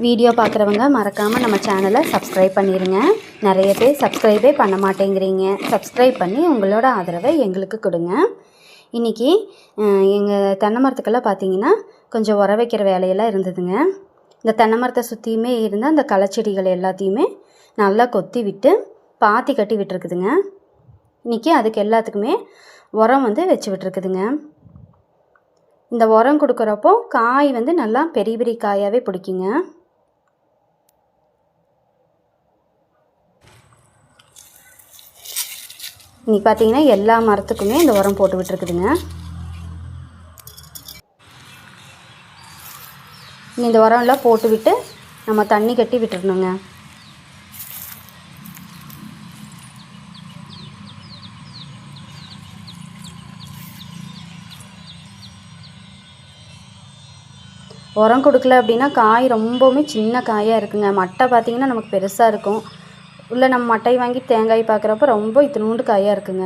Video பார்க்குறவங்க மறக்காமல் நம்ம சேனலை சப்ஸ்கிரைப் பண்ணிடுங்க. நிறைய பேர் சப்ஸ்கிரைபே பண்ண மாட்டேங்கிறீங்க. சப்ஸ்கிரைப் பண்ணி உங்களோட ஆதரவை எங்களுக்கு கொடுங்க. இன்றைக்கி எங்கள் தென்னை மரத்துக்கெல்லாம் பார்த்திங்கன்னா கொஞ்சம் உர வைக்கிற வேலையெல்லாம் இருந்ததுங்க. இந்த தென்னை மரத்தை சுற்றியுமே இருந்த அந்த களைச்செடிகள் எல்லாத்தையுமே நல்லா கொத்தி விட்டு பாத்தி கட்டி விட்டுருக்குதுங்க. இன்றைக்கி அதுக்கு எல்லாத்துக்குமே உரம் வச்சு விட்டுருக்குதுங்க. இந்த உரம் கொடுக்குறப்போ காய் நல்லா பெரிய பெரிய காயாகவே பிடிக்குங்க. இன்றைக்கி பார்த்தீங்கன்னா எல்லா மரத்துக்குமே இந்த உரம் போட்டு விட்டுருக்குதுங்க. இந்த உரம்லாம் போட்டு விட்டு நம்ம தண்ணி கட்டி விட்டுறணுங்க. உரம் கொடுக்கல அப்படின்னா காய் ரொம்பவுமே சின்ன காயாக இருக்குங்க. மட்டை பார்த்திங்கன்னா நமக்கு பெருசாக இருக்கும். இல்லை நம்ம மட்டை வாங்கி தேங்காய் பார்க்குறப்ப ரொம்ப இத்தினூண்டு காயாக இருக்குங்க.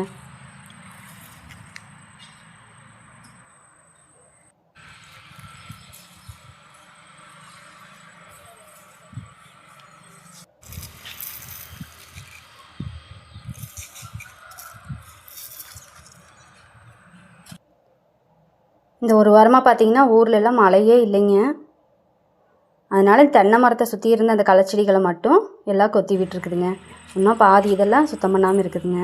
இந்த ஒரு வாரமாக பார்த்திங்கன்னா ஊர்லெலாம் மழையே இல்லைங்க. அதனால் தென்னை மரத்தை சுற்றி இருந்த அந்த களைச்செடிகளை மட்டும் எல்லாம் கொத்தி விட்டுருக்குதுங்க. இன்னும் பாதி இதெல்லாம் சுத்தம் பண்ணாமல் இருக்குதுங்க.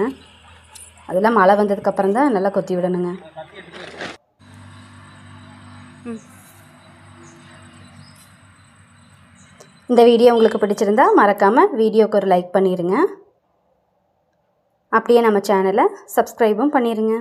அதெல்லாம் மழை வந்ததுக்கப்புறம் தான் நல்லா கொத்தி விடணுங்க. இந்த வீடியோ உங்களுக்கு பிடிச்சிருந்தா மறக்காமல் வீடியோக்கு ஒரு லைக் பண்ணிடுங்க. அப்படியே நம்ம சேனலை சப்ஸ்கிரைபும் பண்ணிடுங்க.